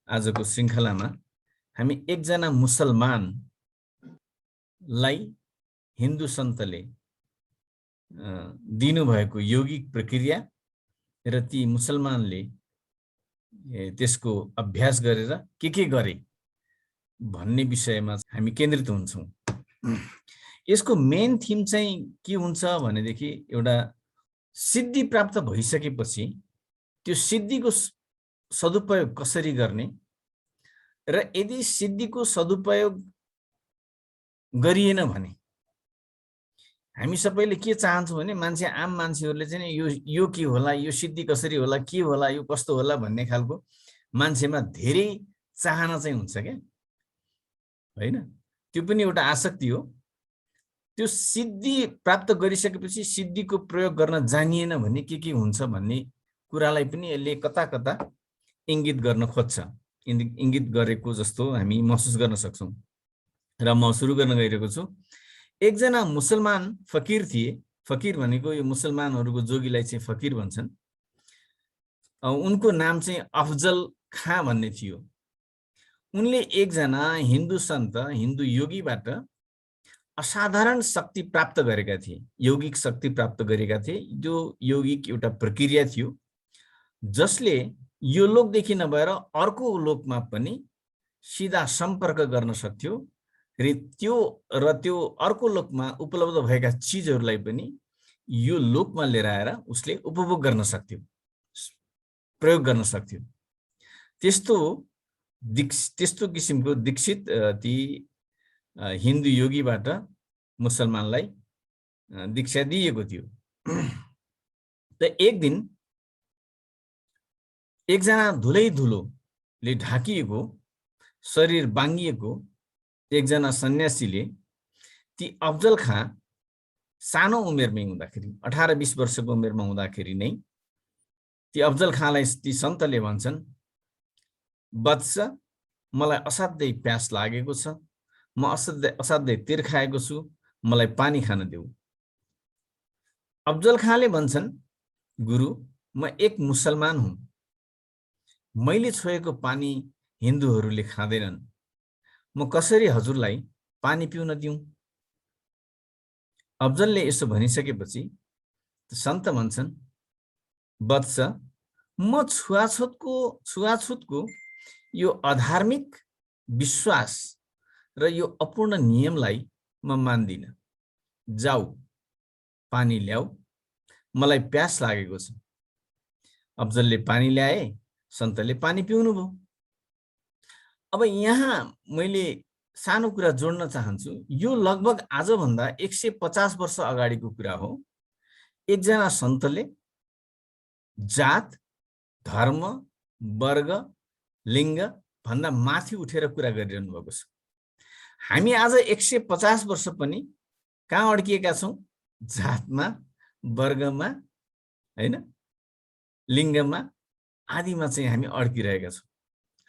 आजको श्रृङ्खलामा हामी एकजना मुसलमानलाई हिन्दू सन्तले दिनुभएको यौगिक प्रक्रिया र ती मुसलमानले त्यसको अभ्यास गरेर के गरे भन्ने विषयमा हामी केन्द्रित हुन्छौँ। यसको मेन थिम चाहिँ के हुन्छ भनेदेखि एउटा सिद्धि प्राप्त भइसकेपछि त्यो सिद्धिको सदुपयोग कसरी गर्ने र यदि सिद्धिको सदुपयोग गरिएन भने हामी सबैले के चाहन्छौँ भने आम मान्छेहरूले चाहिँ यो के होला, यो सिद्धि कसरी होला, के होला, यो कस्तो होला भन्ने खालको मान्छेमा धेरै चाहना चाहिँ हुन्छ क्या, हैन? त्यो पनि एउटा आसक्ति हो। त्यो सिद्धि प्राप्त गरिसकेपछि सिद्धिको प्रयोग गर्न जानिएन भने के हुन्छ भन्ने कुरालाई पनि यसले कता कता इङ्गित गर्न खोज्छ। इङ्गित गरेको जस्तो हामी महसुस गर्न सक्छौँ। र म सुरु गर्न गइरहेको छु। एकजना मुसलमान फकीर थिए। फकीर भनेको यो मुसलमानहरूको जोगीलाई चाहिँ फकीर भन्छन्। उनको नाम चाहिँ अफजल खाँ भन्ने थियो। उनले एकजना हिन्दू सन्त, हिन्दू योगीबाट असाधारण शक्ति प्राप्त गरेका थिए, यौगिक शक्ति प्राप्त गरेका थिए। जो यौगिक एउटा प्रक्रिया थियो जसले यो लोकदेखि नभएर अर्को लोकमा पनि सिधा सम्पर्क गर्न सक्थ्यो र त्यो अर्को लोकमा उपलब्ध भएका चिजहरूलाई पनि यो लोकमा लिएर आएर उसले उपभोग गर्न सक्थ्यो, प्रयोग गर्न सक्थ्यो। त्यस्तो किसिमको दीक्षित ती हिन्दू योगीबाट मुसलमानलाई दीक्षा दिएको थियो। त एक दिन एकजना धुलै-धुलोले ढाकिएको, शरीर बाङ्गिएको एकजना सन्यासीले ती अफजल खाँ सानो उमेरमै हुँदाखेरि, 18-20 वर्षको उमेरमा हुँदाखेरि नै ती अफजल खाँलाई ती सन्तले भन्छन्, वत्स, मलाई असाध्यै प्यास लागेको छ, म असाध्यै तिर्खाएको छु, मलाई पानी खान देऊ। अफजल खाँले भन्छन्, गुरु, म एक मुसलमान हुँ, मैले छोएको पानी हिन्दूहरूले खाँदैनन्, म कसरी हजुरलाई पानी पिउन दिउँ? अफजलले यसो भनिसकेपछि सन्त भन्छन्, वत्स, म छुवाछुतको यो अधार्मिक विश्वास र यो अपूर्ण नियमलाई म मान्दिन। जाऊ, पानी ल्याऊ, मलाई प्यास लागेको छ। अफजलले पानी ल्याए, सन्तले पानी पिउनु भयो। अब यहाँ मैले सानो कुरा जोड्न चाहन्छु। यो लगभग आजभन्दा 150 वर्ष अगाडिको कुरा हो। एकजना सन्तले जात, धर्म, वर्ग, लिङ्ग भन्दा माथि उठेर कुरा गरिरहनु भएको छ। हामी आज 150 वर्ष पनि कहाँ अड्किएका छौँ? जातमा, वर्गमा, हैन, लिङ्गमा आदिमा चाहिँ हामी अड्किरहेका छौँ।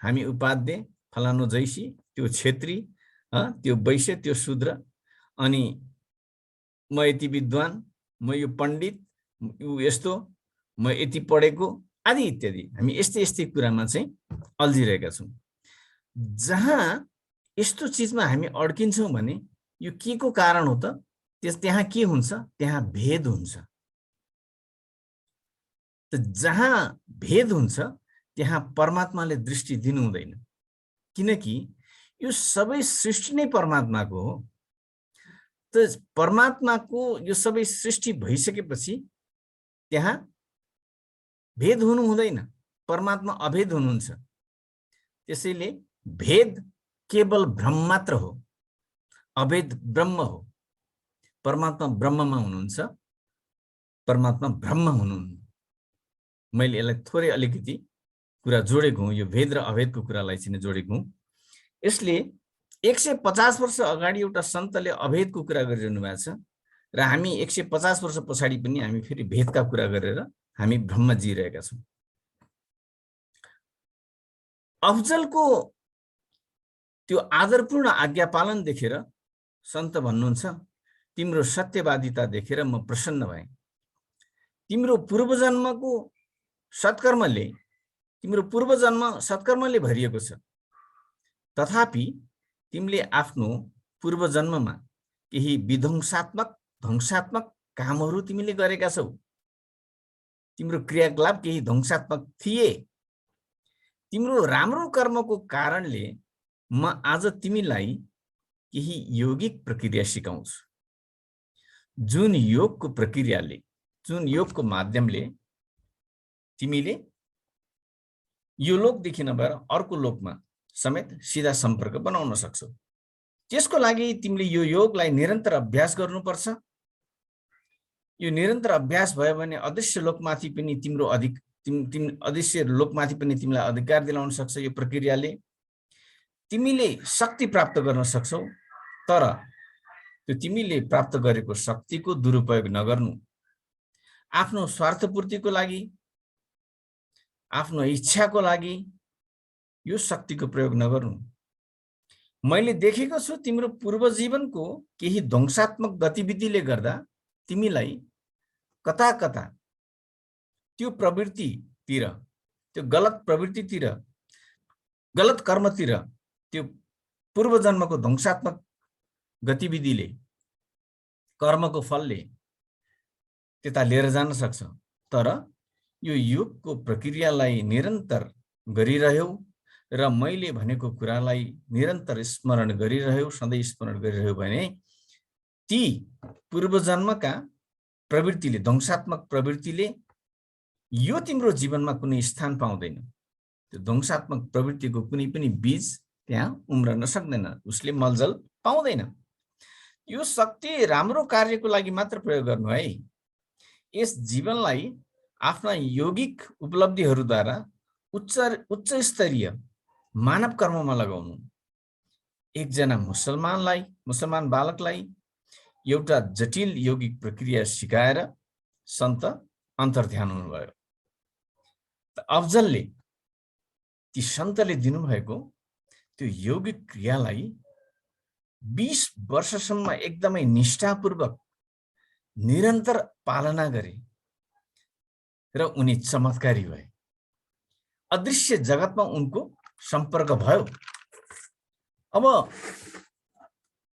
हामी उपाध्याय, फलानु जैसी, त्यो क्षेत्री, त्यो वैश्य, त्यो शूद्र, अनि म यति विद्वान, म यो पण्डित, यो यस्तो, म यति पढेको आदि इत्यादि। हामी यस्तै कुरामा चाहिँ अल्झिरहेका छौँ। जहाँ यस्तो चिजमा हामी अड्किन्छौँ भने यो के को कारण हो त? त्यहाँ के हुन्छ? त्यहाँ भेद हुन्छ। त जहाँ भेद हुन्छ त्यहाँ परमात्माले दृष्टि दिनु हुँदैन, किनकि यो सबै सृष्टि नै परमात्माको हो। त परमात्माको यो सबै सृष्टि भइसकेपछि त्यहाँ भेद हुनु हुँदैन। परमात्मा अभेद हुनुहुन्छ। त्यसैले भेद केवल भ्रम मात्र हो, अभेद ब्रह्म हो। परमात्मा ब्रह्ममा हुनुहुन्छ, परमात्मा ब्रह्म हुनुहुन्न। मैले यसलाई थोरै अलिकति कुरा जोडेको हुँ, यो भेद र अभेदको कुरालाई चाहिँ जोडेको हुँ। यसले 150 वर्ष अगाडि एउटा सन्तले अभेदको कुरा गरिरहनु भएको छ र हामी 150 वर्ष पछाडि पनि हामी फेरि भेदका कुरा गरेर हामी भ्रममा जिइरहेका छौँ। अफजलको त्यो आदरपूर्ण आज्ञा पालन देखेर सन्त भन्नुहुन्छ, तिम्रो सत्यवादिता देखेर म प्रसन्न भएँ। तिम्रो पूर्वजन्मको सत्कर्मले तिम्रो पूर्व जन्म सत्कर्मले भरिएको छ, तथापि तिमीले आफ्नो पूर्व जन्ममा केही विध्वंसात्मक ध्वंसात्मक कामहरू तिमीले गरेका छौ। तिम्रो क्रियाकलाप केही ध्वंसात्मक थिए। तिम्रो राम्रो कर्मको कारणले म आज तिमीलाई केही यौगिक प्रक्रिया सिकाउँछु, जुन योगको माध्यमले तिमीले यो लोकदेखि नभएर अर्को लोकमा समेत सीधा सम्पर्क बनाउन सक्छौ। त्यसको लागि तिमीले यो योगलाई निरन्तर अभ्यास गर्नुपर्छ। यो निरन्तर अभ्यास भयो भने अदृश्य लोकमाथि पनि अदृश्य लोकमाथि पनि तिमीलाई अधिकार दिलाउन सक्छ। यो प्रक्रियाले तिमीले शक्ति प्राप्त गर्न सक्छौ, तर त्यो तिमीले प्राप्त गरेको शक्तिको दुरुपयोग नगर्नु। आफ्नो स्वार्थपूर्तिको लागि, आफ्नो इच्छाको लागि यो शक्तिको प्रयोग नगर्नु। मैले देखेको छु तिम्रो पूर्व जीवनको केही ध्वंसात्मक गतिविधिले गर्दा तिमीलाई कता कता त्यो प्रवृत्तितिर, त्यो गलत प्रवृत्तितिर, गलत कर्मतिर, त्यो पूर्व जन्मको ध्वंसात्मक गतिविधिले, कर्मको फलले त्यता लिएर जान सक्छ। तर यो योगको प्रक्रियालाई निरन्तर गरिरह्यौ र मैले भनेको कुरालाई निरन्तर स्मरण गरिरह्यौ, सधैँ स्मरण गरिरह्यौ भने ती पूर्व जन्मका प्रवृत्तिले, ध्वंसात्मक प्रवृत्तिले यो तिम्रो जीवनमा कुनै स्थान पाउँदैन। त्यो ध्वंसात्मक प्रवृत्तिको कुनै पनि बीज त्यहाँ उम्रन सक्दैन, उसले मलजल पाउँदैन। यो शक्ति राम्रो कार्यको लागि मात्र प्रयोग गर्नु है। यस जीवनलाई आफ्ना यौगिक उपलब्धिहरूद्वारा उच्च स्तरीय मानव कर्ममा लगाउनु। एकजना मुसलमान बालकलाई एउटा जटिल यौगिक प्रक्रिया सिकाएर सन्त अन्तर्ध्यान हुनुभयो। अफजलले, ती सन्तले दिनुभएको त्यो यौगिक क्रियालाई 20 वर्षसम्म एकदमै निष्ठापूर्वक निरन्तर पालना गरे र उनी चमत्कारी भए। अदृश्य जगतमा उनको सम्पर्क भयो। अब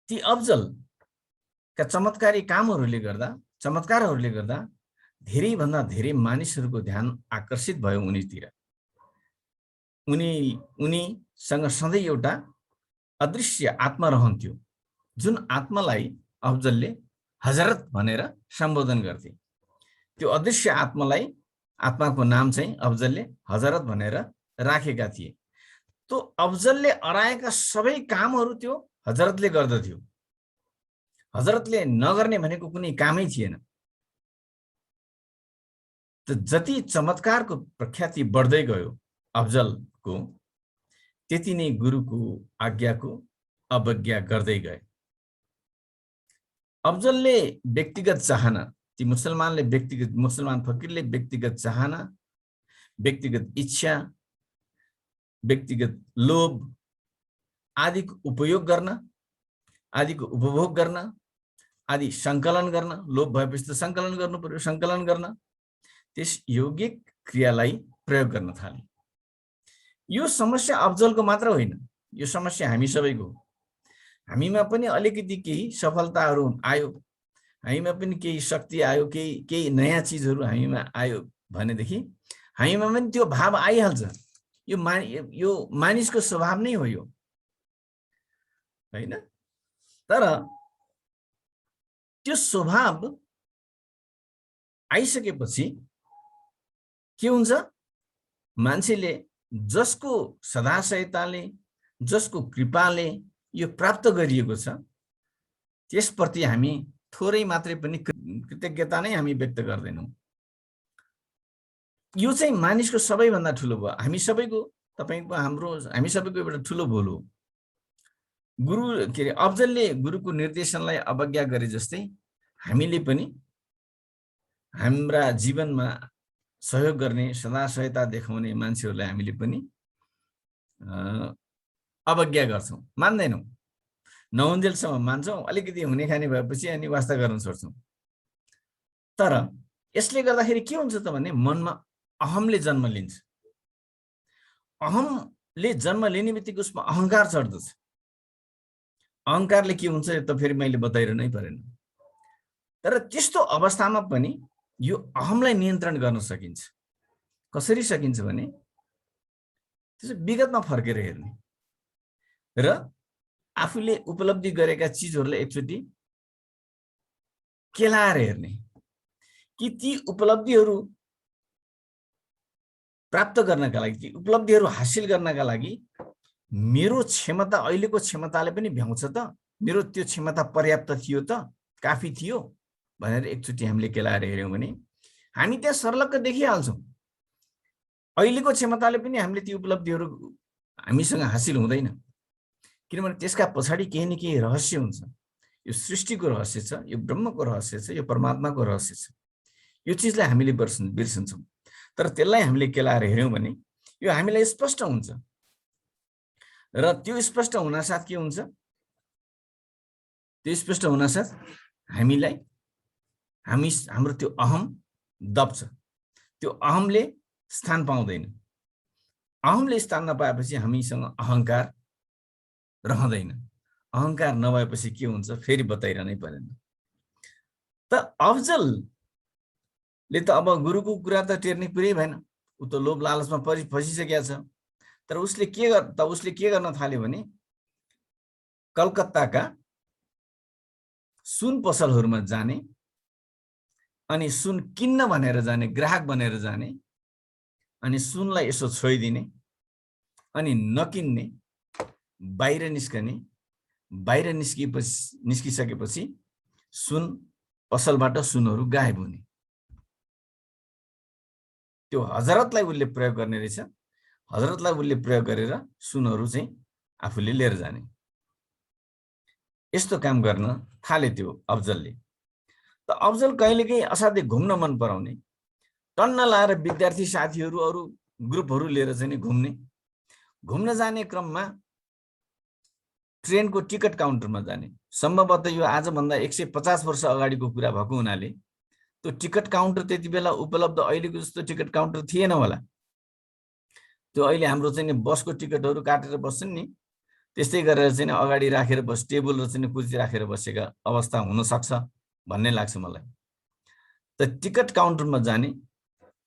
ती अफजलका चमत्कारहरूले गर्दा धेरैभन्दा धेरै मानिसहरूको ध्यान आकर्षित भयो उनीतिर। उनीसँग सधैँ एउटा अदृश्य आत्मा रहन्थ्यो, जुन आत्मालाई अफजलले हजरत भनेर सम्बोधन गर्थे। त्यो अदृश्य आत्माको नाम चाहिँ अफजलले हजरत भनेर राखेका थिए। त्यो अफजलले अराएका सबै कामहरू त्यो हजरतले गर्दथ्यो। हजरतले नगर्ने भनेको कुनै कामै थिएन। त जति चमत्कारको प्रख्याति बढ्दै गयो अफजलको, त्यति नै गुरुको आज्ञाको अवज्ञा गर्दै गए। अफजलले व्यक्तिगत चाहना, ती मुसलमान फकीरले व्यक्तिगत चाहना, व्यक्तिगत इच्छा, व्यक्तिगत लोभ आदिको उपयोग गर्न, आदिको उपभोग गर्न, आदि सङ्कलन गर्न, लोभ भएपछि त सङ्कलन गर्नु पर्यो, सङ्कलन गर्न त्यस यौगिक क्रियालाई प्रयोग गर्न थाले। यो समस्या अफजलको मात्र होइन, यो समस्या हामी सबैको। हामीमा पनि अलिकति केही सफलताहरू आयो, हामीमा पनि केही शक्ति आयो, केही नयाँ चिजहरू हामीमा आयो भनेदेखि हामीमा पनि त्यो भाव आइहाल्छ। यो मानिसको स्वभाव नै हो यो, होइन? तर त्यो स्वभाव आइसकेपछि के हुन्छ? मान्छेले जसको सदाशयताले, जसको कृपाले यो प्राप्त गरिएको छ, त्यसप्रति हामी थोरै मात्रै पनि कृतज्ञता नै हामी व्यक्त गर्दैनौँ। यो चाहिँ मानिसको सबैभन्दा ठुलो भयो। हामी सबैको, तपाईको, हाम्रो, हामी सबैको एउटा ठुलो भुल हो। अफजलले गुरुको निर्देशनलाई अवज्ञा गरे जस्तै हामीले पनि हाम्रा जीवनमा सहयोग गर्ने, सदा सहायता देखाउने मान्छेहरूलाई हामीले पनि अवज्ञा गर्छौँ, मान्दैनौँ। नहुन्जेलसम्म मान्छौँ, अलिकति हुने खाने भएपछि अनि वास्ता गर्न छोड्छौँ। तर यसले गर्दाखेरि के हुन्छ त भने मनमा अहमले जन्म लिन्छ। अहमले जन्म लिने बित्तिकै उसमा अहङ्कार चढ्दछ। अहङ्कारले के हुन्छ यो त फेरि मैले बताइरहनै परेन। तर त्यस्तो अवस्थामा पनि यो अहमलाई नियन्त्रण गर्न सकिन्छ। कसरी सकिन्छ भने त्यसो विगतमा फर्केर हेर्ने र आफूले उपलब्धि गरेका चिजहरूलाई एकचोटि केलाएर हेर्ने कि ती उपलब्धिहरू प्राप्त गर्नका लागि, ती उपलब्धिहरू हासिल गर्नका लागि मेरो क्षमता, अहिलेको क्षमताले पनि भ्याउँछ त, मेरो त्यो क्षमता पर्याप्त थियो त, काफी थियो भनेर एकचोटि हामीले केलाएर हेर्यौँ भने हामी त्यहाँ सर्लक्क देखिहाल्छौँ। अहिलेको क्षमताले पनि हामीले ती उपलब्धिहरू हामीसँग हासिल हुँदैन, किनभने त्यसका पछाडि केही न केही रहस्य हुन्छ। यो सृष्टिको रहस्य छ, यो ब्रह्मको रहस्य छ, यो परमात्माको रहस्य छ। यो चिजलाई हामीले बिर्सन्छौँ। तर त्यसलाई हामीले केलाएर हेर्यौँ भने यो हामीलाई स्पष्ट हुन्छ र त्यो स्पष्ट हुनासाथ के हुन्छ, त्यो स्पष्ट हुनासाथ हाम्रो त्यो अहम दब्छ। त्यो अहमले स्थान पाउँदैन। अहमले स्थान नपाएपछि हामीसँग अहङ्कार रहँदैन। अहङ्कार नभएपछि के हुन्छ फेरि बताइरहनै परेन। त अफजलले त अब गुरुको कुरा त टेर्ने कुरै भएन, ऊ त लोभ लालचमा फसिसकेका छ। तर उसले के गर्न थाल्यो भने कलकत्ताका सुन पसलहरूमा जाने अनि सुन किन्न भनेर जाने, ग्राहक बनेर जाने, अनि सुनलाई यसो छोइदिने अनि नकिन्ने, बाहिर निस्कने। बाहिर निस्किसकेपछि सुन पसलबाट सुनहरू गायब हुने। त्यो हजरतलाई उसले प्रयोग गर्ने रहेछ। हजरतलाई उसले प्रयोग गरेर सुनहरू चाहिँ आफूले लिएर जाने। यस्तो काम गर्न थाले त्यो अफजलले। त अफजल कहिलेकाहीँ असाध्यै घुम्न मन पराउने, टन्न लाएर विद्यार्थी साथीहरू, अरू ग्रुपहरू लिएर चाहिँ घुम्न जाने क्रममा ट्रेनको टिकट काउन्टरमा जाने। सम्भवतः यो आजभन्दा 150 वर्ष अगाडिको कुरा भएको हुनाले त्यो टिकट काउन्टर त्यति बेला उपलब्ध अहिलेको जस्तो टिकट काउन्टर थिएन होला। त्यो अहिले हाम्रो चाहिँ बसको टिकटहरू काटेर बस्छन् नि, त्यस्तै गरेर चाहिँ अगाडि राखेर टेबल र चाहिँ कुर्सी राखेर बसेका अवस्था हुन सक्छ भन्ने लाग्छ मलाई। त टिकट काउन्टरमा जाने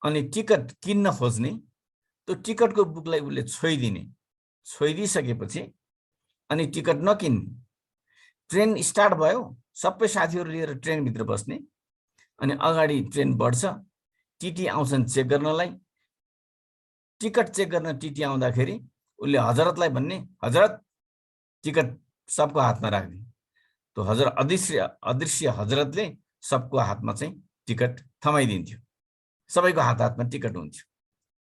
अनि टिकट किन्न खोज्ने, त्यो टिकटको बुकलाई उसले छोइदिइसकेपछि अनि टिकट नकिन्ने। ट्रेन स्टार्ट भयो, सबै साथीहरू लिएर ट्रेनभित्र बस्ने अनि अगाडि ट्रेन बढ्छ, टिटी आउँछन् चेक गर्नलाई। टिकट चेक गर्न टिटी आउँदाखेरि उसले हजरतलाई भन्ने, हजरत टिकट सबको हातमा राख्ने। त्यो अदृश्य हजरतले सबको हातमा चाहिँ टिकट थमाइदिन्थ्यो। सबैको हातमा टिकट हुन्थ्यो।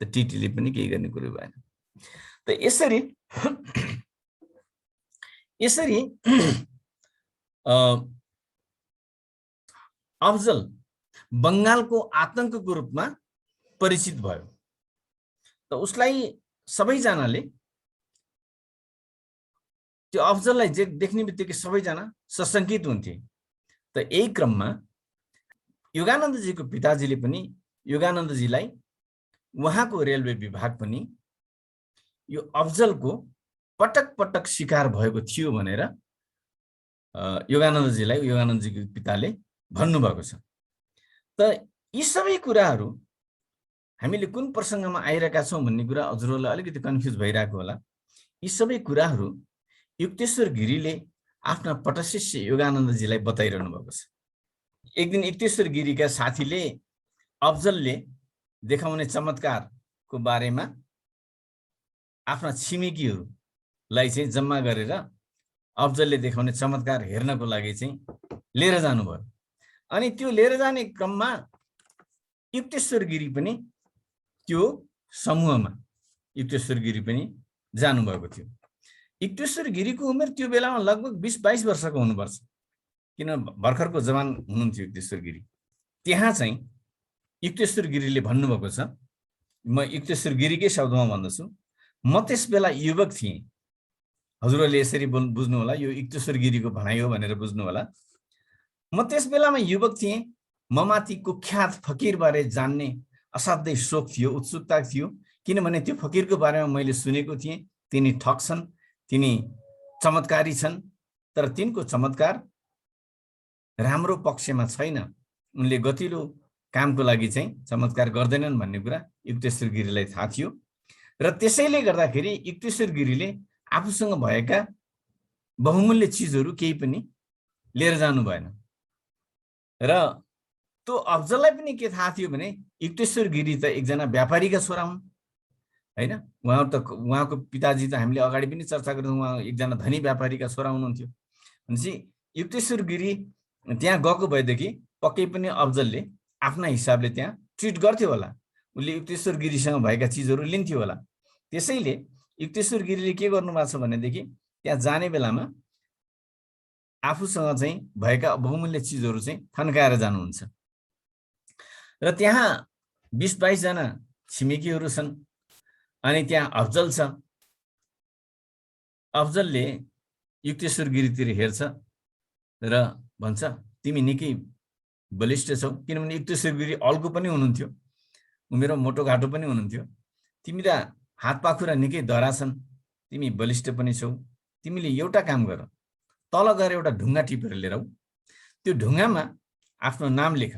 त टिटीले पनि केही गर्ने कुरो भएन। त यसरी अफजल बङ्गालको आतङ्कको रूपमा परिचित भयो। त उसलाई सबैजनाले, त्यो अफजललाई देख्ने बित्तिकै सबैजना सशङ्कित हुन्थे। त यही क्रममा योगानन्दजीको पिताजीले पनि योगानन्दजीलाई, उहाँको रेलवे विभाग पनि यो अफजलको पटक पटक शिकार भएको थियो भनेर योगानन्दजीको पिताले भन्नुभएको छ। त यी सबै कुराहरू हामीले कुन प्रसङ्गमा आइरहेका छौँ भन्ने कुरा हजुरहरूलाई अलिकति कन्फ्युज भइरहेको होला। यी सबै कुराहरू युक्तेश्वर गिरीले आफ्ना पटशिष्य योगानन्दजीलाई बताइरहनु भएको छ। एक दिन युक्तेश्वर गिरीका साथीले अफजलले देखाउने चमत्कारको बारेमा आफ्ना छिमेकीहरूलाई चाहिँ जम्मा गरेर अफजलले देखाउने चमत्कार हेर्नको लागि चाहिँ लिएर जानुभयो। अनि त्यो लिएर जाने क्रममा युक्तेश्वर गिरी पनि त्यो समूहमा जानुभएको थियो। युक्तेश्वर गिरीको उमेर त्यो बेलामा लगभग 20-22 वर्षको हुनुपर्छ, किन भर्खरको जवान हुनुहुन्थ्यो युक्तेश्वर गिरी। त्यहाँ चाहिँ युक्तेश्वर गिरीले भन्नुभएको छ, म युक्तेश्वर गिरीकै शब्दमा भन्दछु, म त्यस बेला युवक थिएँ। हजुरहरूले यसरी बुझ्नु होला, यो युक्तेश्वर गिरीको भनाइ हो भनेर बुझ्नु होला। म त्यस बेलामा युवक थिएँ, म माथि कुख्यात फकीरबारे जान्ने असाध्यै शोक थियो, उत्सुकता थियो, किनभने त्यो फकीरको बारेमा मैले सुनेको थिएँ, तिनी ठग्छन्, तिनी चमत्कारी छन्, तर तिनको चमत्कार राम्रो पक्षमा छैन। उनले गतिलो कामको लागि चाहिँ चमत्कार गर्दैनन् भन्ने कुरा युक्तेश्वर गिरीलाई थाहा थियो र त्यसैले गर्दाखेरि युक्तेश्वर गिरीले आफूसँग भएका बहुमूल्य चिजहरू केही पनि लिएर जानु भएन। र त्यो अफजललाई पनि के थाहा थियो भने युक्तेश्वर गिरी त एकजना व्यापारीका छोरा हुन् हैन। उहाँको पिताजी त हामीले अगाडि पनि चर्चा गर्यौं, उहाँ एकजना धनी व्यापारीका छोरा हुनुहुन्थ्यो। भनेपछि युक्तेश्वर गिरी त्यहाँ गएको भएदेखि पक्कै पनि अफजलले आफ्ना हिसाबले त्यहाँ ट्रिट गर्थ्यो होला, उसले युक्तेश्वर गिरीसँग भएका चिजहरू लिन्थ्यो होला। त्यसैले युक्तेश्वर गिरीले के गर्नुभएको छ भनेदेखि त्यहाँ जाने बेलामा आफूसँग चाहिँ भएका बहुमूल्य चिजहरू चाहिँ थन्काएर जानुहुन्छ र त्यहाँ 20-22 जना छिमेकीहरू छन् अनि त्यहाँ अफजल छ। अफजलले युक्तेश्वर गिरीतिर हेर्छ र भन्छ तिमी निकै बलिष्ठ छौ, किनभने युक्तेश्वर गिरी अल्को पनि हुनुहुन्थ्यो, उमेर मोटो घाटो पनि हुनुहुन्थ्यो। तिमी त हात पाखुरा निकै धरा छन्, तिमी बलिष्ठ पनि छौ। तिमीले एउटा काम गर, तल गएर एउटा ढुङ्गा टिपेर लिएर आऊ, त्यो ढुङ्गामा आफ्नो नाम लेख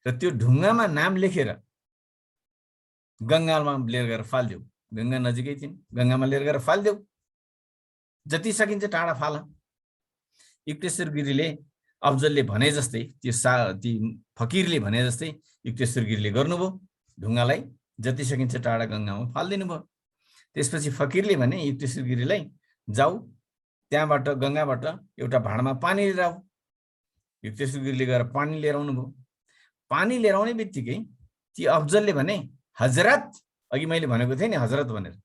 र त्यो ढुङ्गामा नाम लेखेर गङ्गामा लिएर गएर फाल्देऊ। गङ्गा नजिकै थिइन्, गङ्गामा लिएर गएर फाल्देऊ, जति सकिन्छ टाढा फाल। युक्तेश्वर गिरीले अफजलले भने जस्तै ती फकीरले भने जस्तै युक्तेश्वर गिरीले गर्नुभयो, ढुङ्गालाई जति सकिन्छ टाढा गङ्गामा फालिदिनु भयो। त्यसपछि फकीरले भने युक्तेश्वर गिरीलाई जाऊ त्यहाँबाट गङ्गाबाट एउटा भाँडामा पानी लिएर आऊ। युक्तेश्वर गिरीले गएर पानी लिएर आउनुभयो। पानी लिएर आउने बित्तिकै ती अफजलले भने हजरत, अघि मैले भनेको थिएँ नि हजरत भनेर,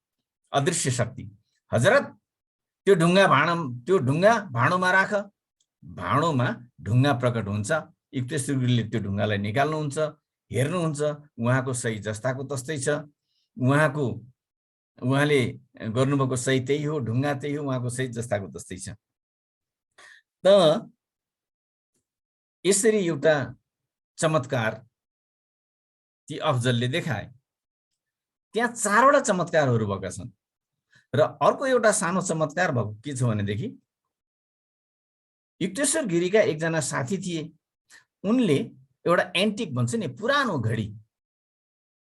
अदृश्य शक्ति, हजरत त्यो ढुङ्गा भाँडोमा राख। भाँडोमा ढुङ्गा प्रकट हुन्छ। युक्तेश्वर गिरीले त्यो ढुङ्गालाई निकाल्नुहुन्छ, हेर्नुहुन्छ, उहाँको सही जस्ताको तस्तै छ, उहाँले गर्नुभएको सही त्यही हो, ढुङ्गा त्यही हो, उहाँको सही जस्ताको तस्तै छ। त यसरी एउटा चमत्कार ती अफजलले देखाए। त्यहाँ 4वटा चमत्कारहरू भएका छन् र अर्को एउटा सानो चमत्कार भएको के छ भनेदेखि युक्तेश्वर गिरीका एकजना साथी थिए, उनले एउटा एन्टिक भन्छ नि, पुरानो घडी,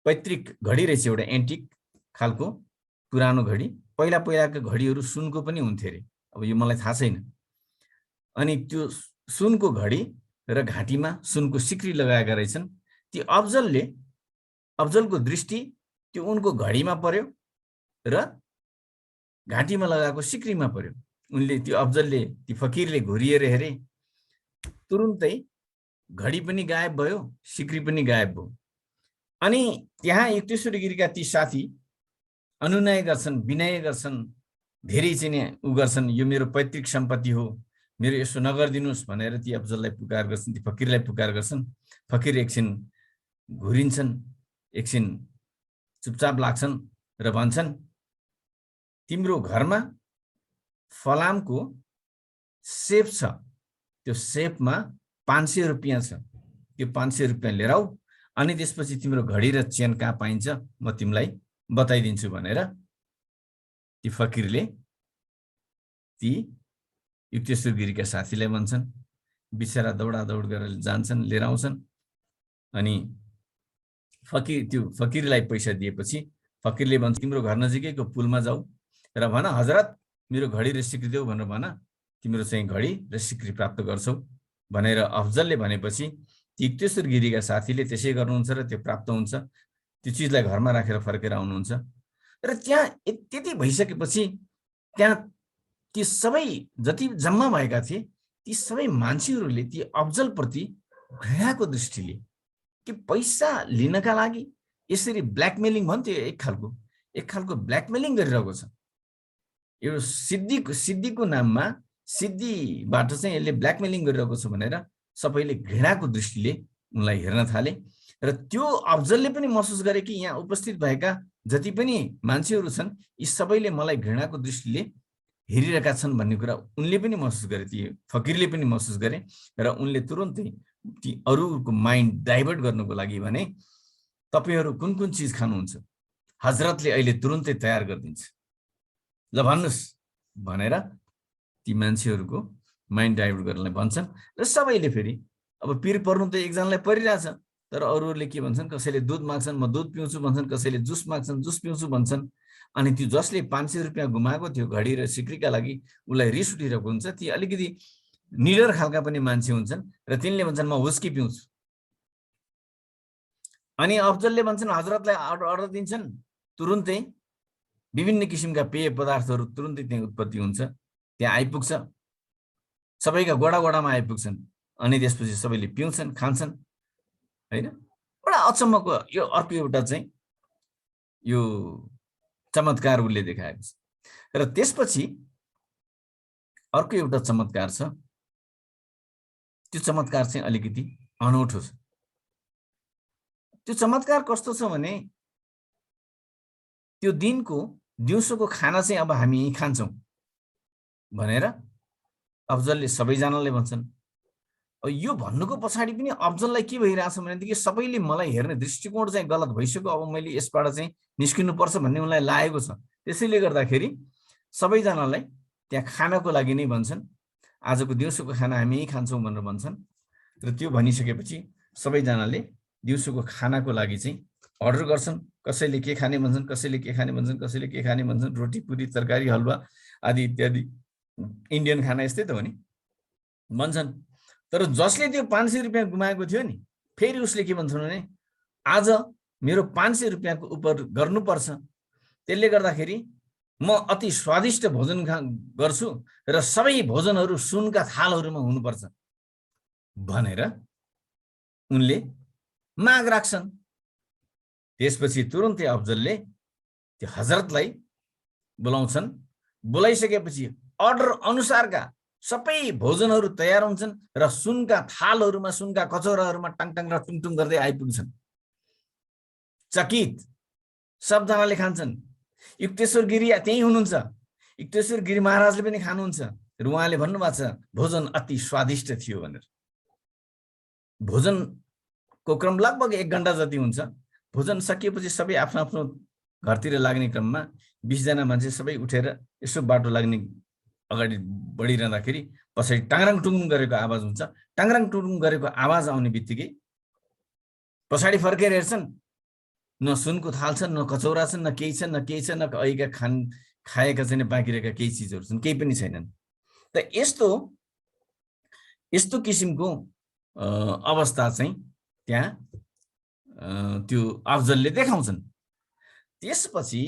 पैतृक घडी रहेछ, एउटा एन्टिक खालको पुरानो घडी। पहिलाको घडीहरू सुनको पनि हुन्थे अरे, अब यो मलाई थाहा छैन। अनि त्यो सुनको घडी र घाँटीमा सुनको सिक्री लगाएका रहेछन्। ती अफजलको दृष्टि त्यो उनको घडीमा पर्यो र घाँटीमा लगाएको सिक्रीमा पर्यो। ती फकीरले घुरिएर हेरे, तुरुन्तै घडी पनि गायब भयो, सिक्री पनि गायब भयो। अनि त्यहाँ युक्तेश्वर गिरीका ती साथी अनुनय गर्छन्, विनय गर्छन्, धेरै चाहिँ उ गर्छन्, यो मेरो पैतृक सम्पत्ति हो, मेरो यसो नगरिदिनुहोस् भनेर ती अफजललाई पुकार गर्छन्, ती फकीरलाई पुकार गर्छन्। फकीर एकछिन घुरिन्छन्, एकछिन चुपचाप लाग्छन् र भन्छन् तिम्रो घरमा फलामको सेफ छ, त्यो सेफमा 500 रुपियाँ छ, त्यो 500 रुपियाँ लिएर आऊ, अनि त्यसपछि तिम्रो घडी र चेन कहाँ पाइन्छ म तिमीलाई बताइदिन्छु भनेर ती फकीरले ती युक्तेश्वर गिरीका साथीलाई भन्छन्। बिचरा दौडादौड गरेर जान्छन्, लिएर आउँछन्। अनि त्यो फकीरलाई पैसा दिएपछि फकीरले भन्छ तिम्रो घर नजिकैको पुलमा जाऊ र भन हजरत मेरो घडी र सिक्री देऊ भनेर भन, तिम्रो चाहिँ घडी र सिक्री प्राप्त गर्छौ भनेर अफजलले भनेपछि युक्तेश्वर गिरीका साथीले त्यसै गर्नुहुन्छ र त्यो प्राप्त हुन्छ। त्यो चिजलाई घरमा राखेर फर्केर आउनुहुन्छ र त्यहाँ त्यति भइसकेपछि त्यहाँ ती सबै जति जम्मा भएका थिए ती सबै मान्छेहरूले ती अफजलप्रति घृणाको दृष्टिले कि पैसा लिनका लागि यसरी ब्ल्याकमेलिङ भन्थ्यो, एक खालको ब्ल्याकमेलिङ गरिरहेको छ। यो सिद्धिको नाममा सिद्धिबाट चाहिँ यसले ब्ल्याकमेलिङ गरिरहेको छ भनेर सबैले घृणाको दृष्टिले उनलाई हेर्न थाले। र त्यो अफजलले पनि महसुस गरे कि यहाँ उपस्थित भएका जति पनि मान्छेहरू छन् यी सबैले मलाई घृणाको दृष्टिले हेरिरहेका छन् भन्ने कुरा उनले पनि महसुस गरे, ती फकीरले पनि महसुस गरे। र उनले तुरुन्तै ती अरूको माइन्ड डाइभर्ट गर्नको लागि भने तपाईहरू कुन कुन चिज खानुहुन्छ, हजरतले अहिले तुरुन्तै तयार गरिदिन्छ, ल भन्नुहोस् भनेर ती मान्छेहरूको माइन्ड डाइभर्ट गर्नलाई भन्छन्। र सबैले फेरि अब पिर पर्नु त एकजनालाई परिरहेछ, तर अरूहरूले के भन्छन्, कसैले दुध माग्छन् म दुध पिउँछु भन्छन्, कसैले जुस माग्छन् जुस पिउँछु भन्छन्। अनि त्यो जसले 500 रुपियाँ गुमाएको थियो घडी र सिक्रीका लागि उसलाई रिस उठिरहेको हुन्छ, ती अलिकति निडर खालका पनि मान्छे हुन्छन् र तिनले भन्छन् म हुस्की पिउँछु। अनि अफजलले भन्छन् हजरतलाई अर्डर दिन्छन्, तुरुन्तै विभिन्न किसिमका पेय पदार्थहरू तुरुन्तै त्यहाँ उत्पत्ति हुन्छ, त्यहाँ आइपुग्छ, सबैका गोडा गोडामा आइपुग्छन्। अनि त्यसपछि सबैले पिउँछन् खान्छन् हैन। बडा अचम्मको यो अर्को एउटा चाहिँ यो चमत्कार उसले देखाएको छ। र त्यसपछि अर्को एउटा चमत्कार छ, त्यो चमत्कार चाहिँ अलिकति अनौठो छ। त्यो चमत्कार कस्तो छ भने त्यो दिनको दिउँसोको खाना चाहिँ अब हामी यही खान्छौँ भनेर अफजलले सबैजनाले भन्छन्। अब यो भन्नुको पछाडि पनि अफजललाई के भइरहेछ भनेदेखि सबैले मलाई हेर्ने दृष्टिकोण चाहिँ गलत भइसक्यो, अब मैले यसबाट चाहिँ निस्किनुपर्छ भन्ने उनलाई लागेको छ। त्यसैले गर्दाखेरि सबैजनालाई त्यहाँ खानको लागि नै भन्छन्, आजको दिउँसोको खाना हामी यही खान्छौँ भनेर भन्छन्। र त्यो भनिसकेपछि सबैजनाले दिउँसोको खानाको लागि चाहिँ अर्डर गर्छन्। कसैले के खाने भन्छन्, कसैले के खाने भन्छन्, कसैले के खाने भन्छन्, रोटी पुरी तरकारी हलुवा आदि इत्यादि इन्डियन खाना यस्तै त हो नि भन्छन्। तर जसले त्यो 500 रुपियाँ गुमाएको थियो नि, फेरि उसले के भन्छन् भने आज मेरो 500 रुपियाँको उप गर्नुपर्छ, त्यसले गर्दाखेरि म अति स्वादिष्ट भोजन गर्छु र सबै भोजनहरू सुनका थालहरूमा हुनुपर्छ भनेर उनले माग राख्छन्। त्यसपछि तुरुन्तै अफजलले त्यो हजरतलाई बोलाउँछन्। बोलाइसकेपछि अर्डर अनुसारका सबै भोजनहरू तयार हुन्छन् र सुनका थालहरूमा सुनका कचौराहरूमा टाङटाङ र टुङटुङ गर्दै आइपुग्छन्। चकित सबजनाले खान्छन्। युक्तेश्वर गिरी त्यही हुनुहुन्छ, युक्तेश्वर गिरी महाराजले पनि खानुहुन्छ र उहाँले भन्नुभएको छ भोजन अति स्वादिष्ट थियो भनेर। भोजनको क्रम लगभग 1 घण्टा जति हुन्छ। भोजन सकिएपछि सबै आफ्नो आफ्नो घरतिर लाग्ने क्रममा 20 जना मान्छे सबै उठेर यसो बाटो लाग्ने अगाडि बढिरहँदाखेरि पछाडि टाङराङ टुङुङ गरेको आवाज हुन्छ। टाङराङ टुङुङ गरेको आवाज आउने बित्तिकै पछाडि फर्केर हेर्छन्, न सुनको थाल छ, न कचौरा छ, न केही छ, न केही छ, न अहिलेका खाएका चाहिँ बाँकी रहेका केही चिजहरू छन्, केही पनि छैनन्। त यस्तो किसिमको अवस्था चाहिँ त्यहाँ त्यो अफजलले देखाउँछन्। त्यसपछि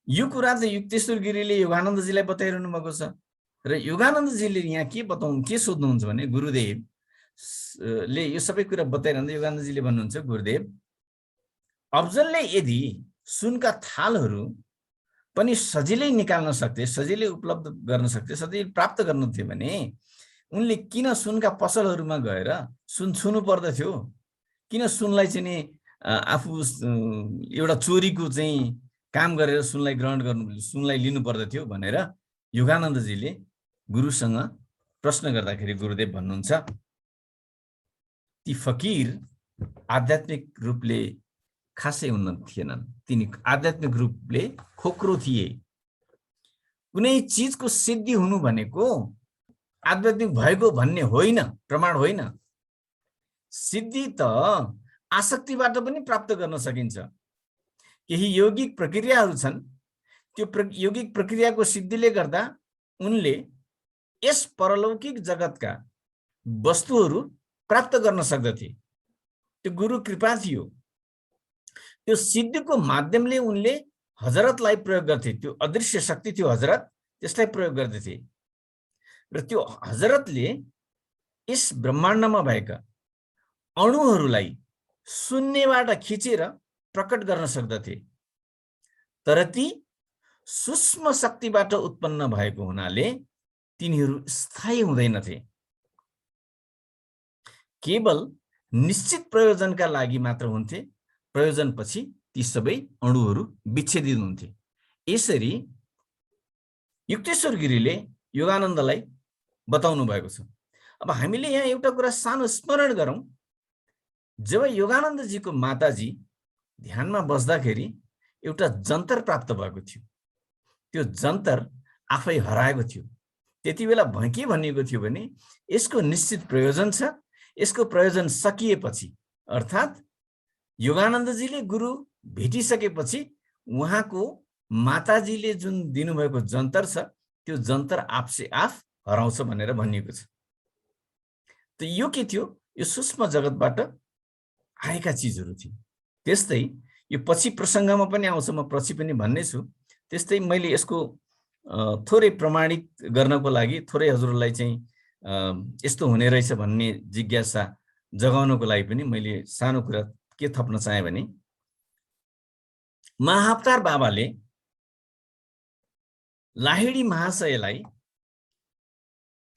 यो कुरा चाहिँ युक्तेश्वर गिरीले योगानन्दजीलाई बताइरहनु भएको छ र योगानन्दजीले यहाँ के सोध्नुहुन्छ भने गुरुदेवले यो सबै कुरा बताइरहँदा योगानन्दजीले भन्नुहुन्छ, गुरुदेव अफजलले यदि सुनका थालहरू पनि सजिलै निकाल्न सक्थे, सजिलै उपलब्ध गर्न सक्थे, सजिलै प्राप्त गर्न थियो भने उनले किन सुनका पसलहरूमा गएर सुन छुनु पर्दथ्यो? किन सुनलाई चाहिँ नि आफू एउटा चोरीको चाहिँ काम गरेर सुनलाई ग्रहण गर्नु, सुनलाई लिनु पर्दथ्यो भनेर योगानन्दजीले गुरुसँग प्रश्न गर्दाखेरि गुरुदेव भन्नुहुन्छ, ती फकीर आध्यात्मिक रूपले खासै उन्नत थिएनन्, तिनी आध्यात्मिक रूपले खोक्रो थिए। कुनै चिजको सिद्धि हुनु भनेको आध्यात्मिक भएको भन्ने होइन, प्रमाण होइन। सिद्धि त आसक्तिबाट पनि प्राप्त गर्न सकिन्छ। केही यौगिक प्रक्रियाहरू छन्, त्यो यौगिक प्रक्रियाको सिद्धिले गर्दा उनले यस परलौकिक जगतका वस्तुहरू प्राप्त गर्न सक्दथे। त्यो गुरु कृपा थियो। त्यो सिद्धिको माध्यमले उनले हजरतलाई प्रयोग गर्थे। त्यो अदृश्य शक्ति थियो हजरत, त्यसलाई प्रयोग गर्दथे र त्यो हजरतले यस ब्रह्माण्डमा भएका अणुहरूलाई शून्यबाट खिचेर प्रकट गर्न सक्दथे। तर ती सूक्ष्म शक्तिबाट उत्पन्न भएको हुनाले तिनीहरू स्थायी हुँदैनथे। केवल निश्चित प्रयोजनका लागि मात्र हुन्थे। प्रयोजनपछि ती सबै अणुहरू विच्छेदित हुन्थे। यसरी युक्तेश्वर गिरीले योगानन्दलाई बताउनु भएको छ। अब हामीले यहाँ एउटा कुरा सानो स्मरण गरौँ। जब योगानन्दजीको माताजी ध्यानमा बस्दाखेरि एउटा जन्तर प्राप्त भएको थियो। त्यो जन्तर आफै हराएको थियो। त्यति बेला के भनिएको थियो भने यसको निश्चित प्रयोजन छ। यसको प्रयोजन सकिएपछि अर्थात् योगानन्दजीले गुरु भेटिसकेपछि उहाँको माताजीले जुन दिनुभएको जन्तर छ त्यो जन्तर आफसे आफ हराउँछ भनेर भनिएको छ। त यो के थियो? यो सूक्ष्म जगतबाट आएका चिजहरू थिए। त्यस्तै यो पछि प्रसङ्गमा पनि आउँछ, म पछि पनि भन्ने छु। त्यस्तै मैले यसको थोरै प्रमाणित गर्नको लागि थोरै हजुरलाई चाहिँ यस्तो हुने रहेछ भन्ने जिज्ञासा जगाउनको लागि पनि मैले सानो कुरा के थप्न चाहे भने महाअवतार बाबाले लाहिडी महाशयलाई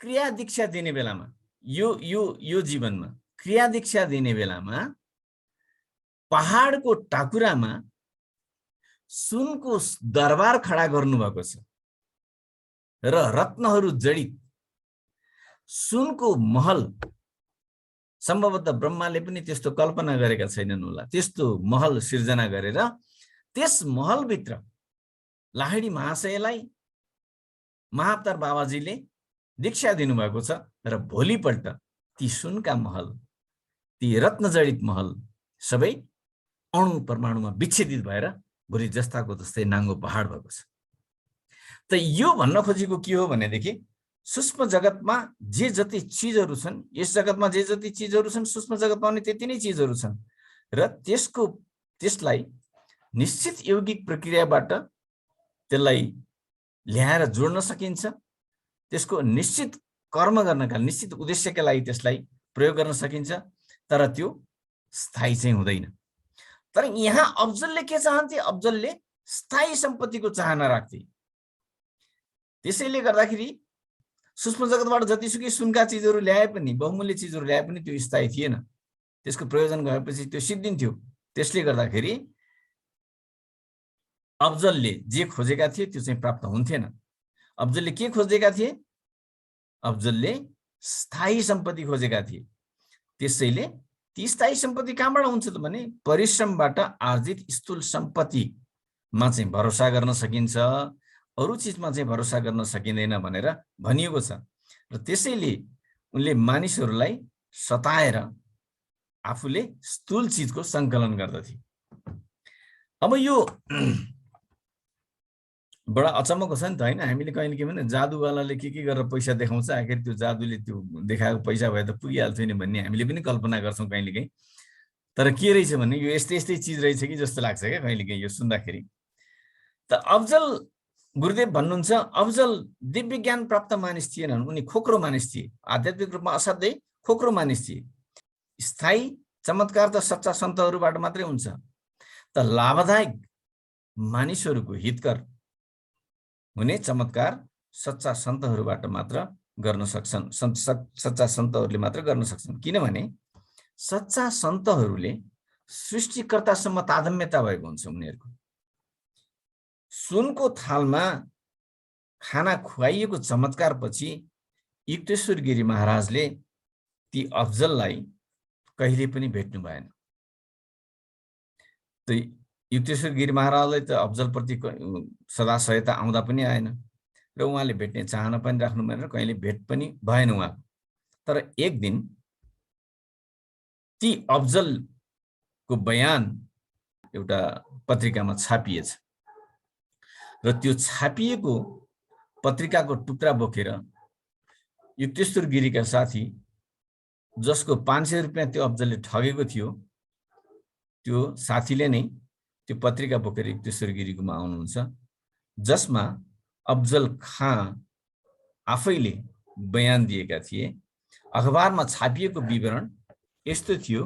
क्रिया दीक्षा दिने बेलामा यो जीवनमा क्रिया दीक्षा दिने बेलामा पहाडको टाकुरामा सुनको दरबार खडा गर्नुभएको छ र रत्नहरू जडित सुनको महल, सम्भवतः ब्रह्माले पनि त्यस्तो कल्पना गरेका छैनन् होला, त्यस्तो महल सिर्जना गरेर त्यस महलभित्र लाहिडी महाशयलाई महाअवतार बाबाजीले दीक्षा दिनुभएको छ र भोलिपल्ट ती सुनका महल, ती रत्नजडित महल सबै अणु परमाणुमा विच्छेदित भएर भोलि जस्ताको जस्तै नाङ्गो पहाड भएको छ। त यो भन्न खोजेको के हो भनेदेखि सूक्ष्म जगतमा जे जति चिजहरू छन्, यस जगतमा जे जति चिजहरू छन् सूक्ष्म जगतमा पनि त्यति नै चिजहरू छन् र त्यसलाई निश्चित यौगिक प्रक्रियाबाट त्यसलाई ल्याएर जोड्न सकिन्छ। त्यसको निश्चित कर्म गर्नका निश्चित उद्देश्यका लागि त्यसलाई प्रयोग गर्न सकिन्छ, तर त्यो स्थायी चाहिँ हुँदैन। तर यहाँ अफजलले के चाहन्थे? अफजलले स्थायी सम्पत्तिको चाहना राख्थे। त्यसैले गर्दाखेरि सूक्ष्म जगतबाट जतिसुकै सुनका चिजहरू ल्याए पनि, बहुमूल्य चिजहरू ल्याए पनि त्यो स्थायी थिएन। त्यसको प्रयोजन गएपछि त्यो सिद्धिन्थ्यो। त्यसले गर्दाखेरि अफजलले जे खोजेका थिए त्यो चाहिँ प्राप्त हुन्थेन। अफजलले के खोजेका थिए? अफजलले स्थायी सम्पत्ति खोजेका थिए। त्यसैले ती स्थायी सम्पत्ति कहाँबाट हुन्छ त भने परिश्रमबाट आर्जित स्थूल सम्पत्तिमा चाहिँ भरोसा गर्न सकिन्छ, अरू चिजमा चाहिँ भरोसा गर्न सकिँदैन भनेर भनिएको छ। र त्यसैले उनले मानिसहरूलाई सताएर आफूले स्थूल चिजको सङ्कलन गर्दथे। अब यो बडा अचम्मको छ नि त होइन? हामीले कहिले के भने जादुवालाले के गरेर पैसा देखाउँछ, आखिर त्यो जादुले त्यो देखाएको पैसा भए त पुगिहाल्थ्यो नि भन्ने हामीले पनि कल्पना गर्छौँ कहिलेकाहीँ। तर के रहेछ भने यो यस्तै यस्तै चिज रहेछ कि जस्तो लाग्छ क्या कहिलेकाहीँ यो सुन्दाखेरि। त अफजल गुरुदेव भन्नुहुन्छ अफजल दिव्य ज्ञान प्राप्त मानिस थिएनन्, उनी खोक्रो मानिस थिए, आध्यात्मिक रूपमा असाध्यै खोक्रो मानिस थिए। स्थायी चमत्कार त सच्चा सन्तहरूबाट मात्रै हुन्छ। त लाभदायक मानिसहरूको हितकर हुने चमत्कार सच्चा सन्तहरूबाट मात्र गर्न सक्छन्, सच्चा सन्तहरूले मात्र गर्न सक्छन्। किनभने सच्चा सन्तहरूले सृष्टिकर्तासम्म तादम्यता भएको हुन्छ उनीहरूको। सुनको थालमा खाना खुवाइएको चमत्कार पछि युक्तेश्वर गिरी महाराजले ती अफजललाई कहिले पनि भेट्नु भएन। त युक्तेश्वर गिरी महाराजलाई त अफजलप्रति सदा सहायता आउँदा पनि आएन र उहाँले भेट्ने चाहना पनि राख्नु भएन र कहिले भेट पनि भएन उहाँको। तर एक दिन ती अफजलको बयान एउटा पत्रिकामा छापिएछ र त्यो छापिएको पत्रिकाको टुक्रा बोकेर युक्तेश्वर गिरीका साथी, जसको 500 रुपियाँ त्यो अफजलले ठगेको थियो, त्यो साथीले नै त्यो पत्रिका बोकेर युक्तेश्वर गिरीकोमा आउनुहुन्छ, जसमा अफजल खाँ आफैले बयान दिएका थिए। अखबारमा छापिएको विवरण यस्तो थियो।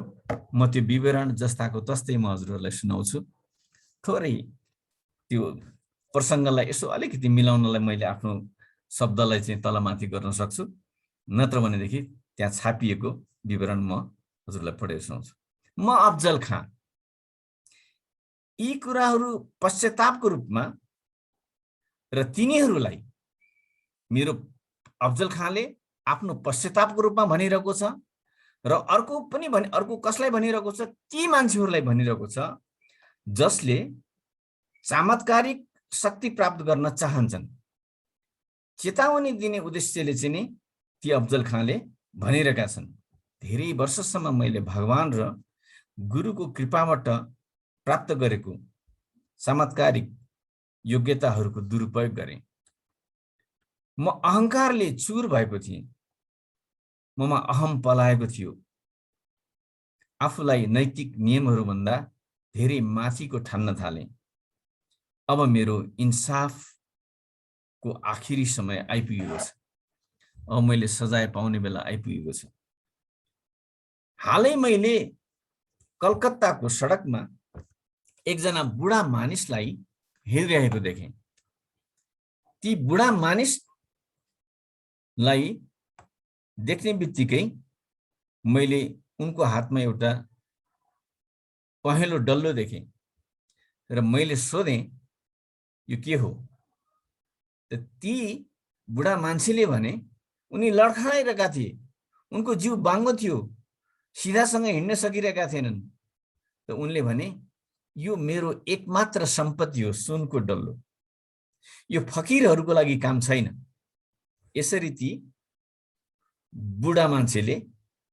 म त्यो विवरण जस्ताको तस्तै म हजुरहरूलाई सुनाउँछु। थोरै त्यो प्रसङ्गलाई यसो अलिकति मिलाउनलाई मैले आफ्नो शब्दलाई चाहिँ तलमाथि गर्न सक्छु, नत्र भनेदेखि त्यहाँ छापिएको विवरण म हजुरलाई पढेर सुनाउँछु। म अफजल खाँ यी कुराहरू पश्चातापको रूपमा र तिनीहरूलाई मेरो अफजल खाँले आफ्नो पश्चातापको रूपमा भनिरहेको छ र अर्को कसलाई भनिरहेको छ? ती मान्छेहरूलाई भनिरहेको छ जसले चमत्कारिक शक्ति प्राप्त गर्न चाहन्छन्। चेतावनी दिने उद्देश्यले चाहिँ नि ती अफजल खाँले भनिरहेका छन्, धेरै वर्षसम्म मैले भगवान र गुरुको कृपाबाट प्राप्त गरेको चमत्कारिक योग्यताहरूको दुरुपयोग गरेँ। म अहंकारले चूर भएको थिएँ, ममा अहम पलाएको थियो, आफूलाई नैतिक नियमहरूभन्दा धेरै माथिको ठान्न थालेँ। अब मेरो इन्साफको आखिरी समय आइपुगेको छ, अब मैले सजाय पाउने बेला आइपुगेको छ। हालै मैले कलकत्ताको सडकमा एकजना बुढा मानिसलाई हिँडिरहेको देखेँ। ती बुढा मानिसलाई देख्ने बित्तिकै मैले उनको हातमा एउटा पहेँलो डल्लो देखेँ र मैले सोधेँ यो के हो? त ती बुढा मान्छेले भने उनी लडखडाइरहेका थिए, उनको जिउ बाङ्गो थियो, सिधासँग हिँड्न सकिरहेका थिएनन्। त उनले भने यो मेरो एकमात्र सम्पत्ति हो, सुनको डल्लो, यो फकीरहरूको लागि काम छैन। यसरी ती बुढा मान्छेले,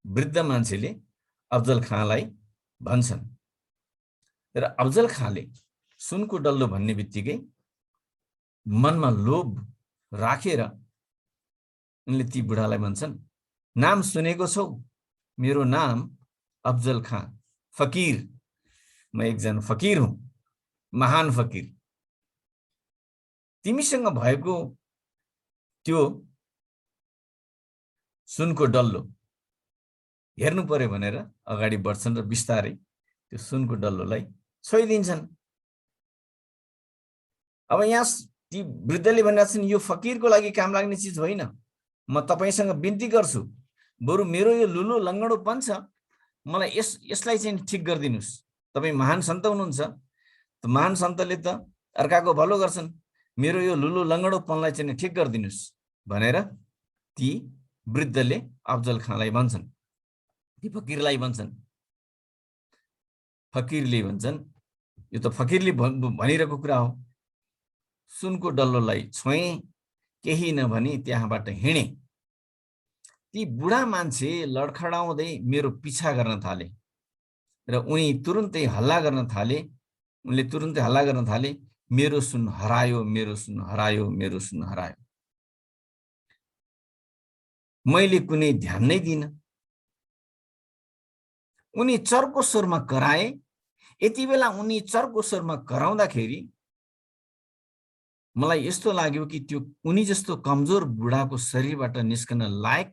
वृद्ध मान्छेले अफजल खाँलाई भन्छन्। र अफजल खाँले सुनको डल्लो भन्ने बित्तिकै मनमा लोभ राखेर उनले ती बुढालाई भन्छन्, नाम सुनेको छौ? मेरो नाम अफजल खाँ, फकीर। म एकजना फकीर हुँ, महान फकीर। तिमीसँग भएको त्यो सुनको डल्लो हेर्नु पर्यो भनेर अगाडि बढ्छन् र बिस्तारै त्यो सुनको डल्लोलाई छोइदिन्छन्। अब यहाँ ती वृद्धले भनेका छन्, यो फकीरको लागि काम लाग्ने चिज होइन, म तपाईसँग बिन्ती गर्छु, बरु मेरो यो लुलो लङ्गडोपन छ, मलाई यसलाई चाहिँ ठिक गरिदिनुस्। तपाईँ महान सन्त हुनुहुन्छ, त महान सन्तले त अर्काको भलो गर्छन्, मेरो यो लुलो लङ्गडोपनलाई चाहिँ ठिक गरिदिनुस् भनेर ती वृद्धले अफजल खाँलाई भन्छन्। ती फकीरलाई भन्छन्। फकीरले भन्छन्, यो त फकीरले भनिरहेको कुरा हो। सुनको डल्लोलाई छोएँ, केही नभनी त्यहाँबाट हिँडे। ती बुढा मान्छे लडखडाउँदै मेरो पिछा गर्न थाले र उनी तुरुन्तै हल्ला गर्न थाले। उनले तुरुन्तै हल्ला गर्न थाले, मेरो सुन हरायो, मेरो सुन हरायो, मेरो सुन हरायो। मैले कुनै ध्यान नै दिइनँ। उनी चर्को स्वरमा कराए। यति बेला उनी चर्को स्वरमा कराउँदाखेरि मलाई यस्तो लाग्यो कि त्यो उनी जस्तो कमजोर बुढाको शरीरबाट निस्कन लायक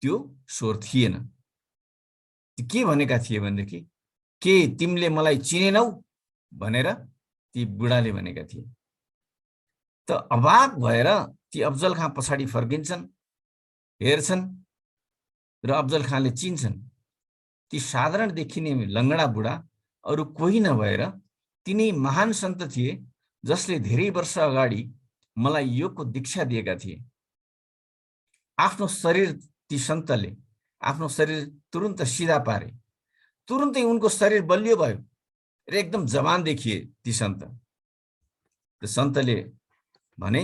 त्यो स्वर थिएन। के भनेका थिए भनेदेखि, के तिमीले मलाई चिनेनौ भनेर ती बुढाले भनेका थिए। त अवाक भएर ती अफजल खाँ पछाडि फर्किन्छन्, हेर्छन् र अफजल खाँले चिन्छन्। ती साधारण देखिने लङ्गडा बुढा अरू कोही नभएर तिनी महान सन्त थिए जसले धेरै वर्ष अगाडि मलाई योगको दीक्षा दिएका थिए। आफ्नो शरीर ती सन्तले आफ्नो शरीर तुरुन्त सिधा पारे, तुरुन्तै उनको शरीर बलियो भयो र एकदम जवान देखिए ती सन्त। त सन्तले भने,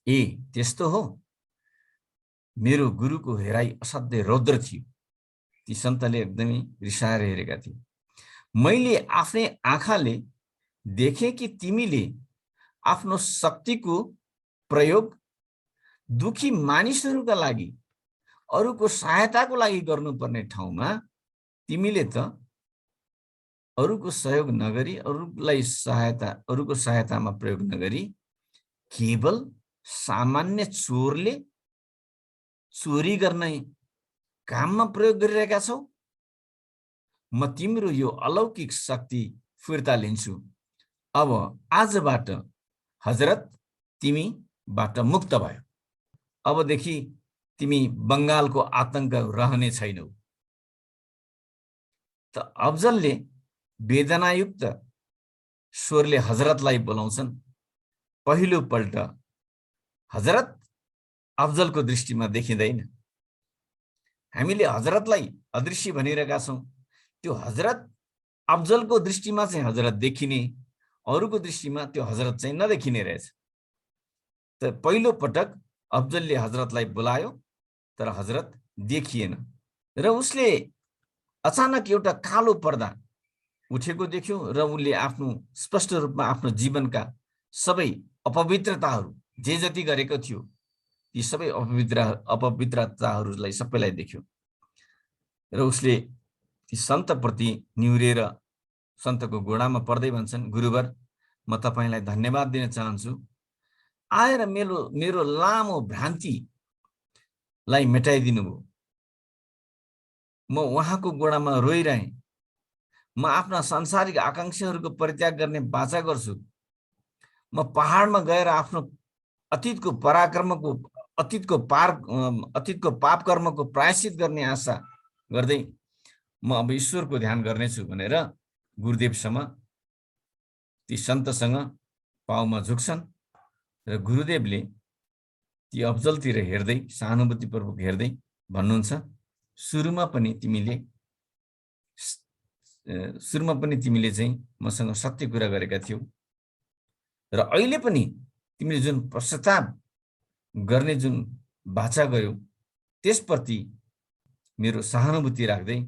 ए त्यस्तो हो, मेरो गुरुको हेराइ असाध्यै रौद्र थियो। ती सन्तले एकदमै रिसाएर हेरेका थिए। मैले आफ्नै आँखाले देखेँ कि तिमीले आफ्नो शक्तिको प्रयोग दुखी मानिसहरूका लागि, अरूको सहायताको लागि गर्नुपर्ने ठाउँमा तिमीले त अरूको सहयोग नगरी, अरूको सहायतामा प्रयोग नगरी केवल सामान्य चोरले चोरी गर्ने काममा प्रयोग गरिरहेका छौ। म तिम्रो यो अलौकिक शक्ति फिर्ता लिन्छु। अब आजबाट हजरत तिमीबाट मुक्त भयो। अबदेखि तिमी बङ्गालको आतंक रहने छैनौ। त अफजलले वेदनायुक्त स्वरले हजरतलाई बोलाउँछन्। पहिलो पल्ट हजरत अफजलको दृष्टिमा देखिँदैन। हामीले हजरतलाई अदृश्य भनिरहेका छौँ, त्यो हजरत अफजलको दृष्टिमा चाहिँ हजरत देखिने, अरूको दृष्टिमा त्यो हजरत चाहिँ नदेखिने रहेछ। त पहिलो पटक अफजलले हजरतलाई बोलायो, तर हजरत देखिएन र उसले अचानक एउटा कालो पर्दा उठेको देख्यो र उनले आफ्नो स्पष्ट रूपमा आफ्नो जीवनका सबै अपवित्रताहरू जे जति गरेको थियो ती सबै अपवित्रताहरूलाई सबैलाई देख्यो र उसले ती सन्तप्रति निहुरेर सन्तको गोडामा पर्दै भन्छन्, गुरुवर, म तपाईलाई धन्यवाद दिन चाहन्छु, आएर मेरो लामो भ्रान्तिलाई मेटाइदिनु भयो। म उहाँको गोडामा रोइरहेँ। म आफ्ना सांसारिक आकांक्षाहरूको परित्याग गर्ने बाचा गर्छु। म पहाडमा गएर आफ्नो अतीतको पाप कर्मको प्रायश्चित गर्ने आशा गर्दै म अब ईश्वरको ध्यान गर्नेछु भनेर गुरुदेवसँग ती सन्तसँग पाउमा झुक्छन् र गुरुदेवले ती अफजलतिर हेर्दै सहानुभूतिपूर्वक हेर्दै भन्नुहुन्छ, सुरुमा पनि तिमीले चाहिँ मसँग सत्य कुरा गरेका थियौ र अहिले पनि तिमीले जुन पश्चाताप गर्ने जुन बाचा गर्यौ त्यसप्रति मेरो सहानुभूति राख्दै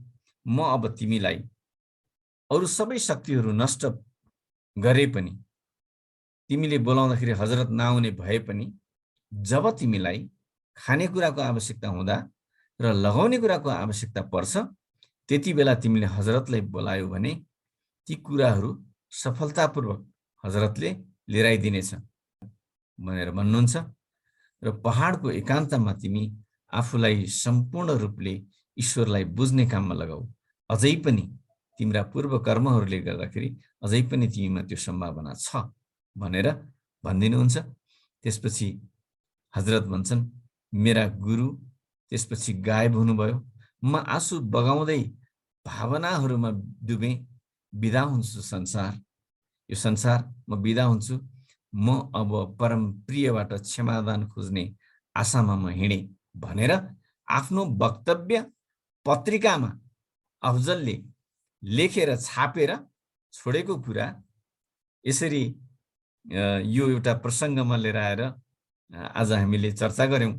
म अब तिमीलाई अरू सबै शक्तिहरू नष्ट गरे पनि, तिमीले बोलाउँदाखेरि हजरत नआउने भए पनि, जब तिमीलाई खानेकुराको आवश्यकता हुँदा र लगाउने कुराको आवश्यकता पर्छ त्यति बेला तिमीले हजरतलाई बोलायो भने ती कुराहरू सफलतापूर्वक हजरतले लिएर आइदिनेछ भनेर भन्नुहुन्छ र पहाडको एकान्तमा तिमी आफूलाई सम्पूर्ण रूपले ईश्वरलाई बुझ्ने काममा लगाऊ। अझै पनि तिम्रा पूर्व कर्महरूले गर्दाखेरि अझै पनि तिमीमा त्यो सम्भावना छ भनेर भनिदिनुहुन्छ। त्यसपछि हजरत भन्छन्, मेरा गुरु त्यसपछि गायब हुनुभयो। म आँसु बगाउँदै भावनाहरूमा डुबेँ। बिदा हुन्छु संसार, यो संसार म बिदा हुन्छु। म अब परम प्रियबाट क्षमादान खोज्ने आशामा म हिँडेँ भनेर आफ्नो वक्तव्य पत्रिकामा अफजलले लेखेर छापेर छोडेको कुरा यसरी यो एउटा प्रसङ्गमा लिएर आएर आज हामीले चर्चा गर्यौं।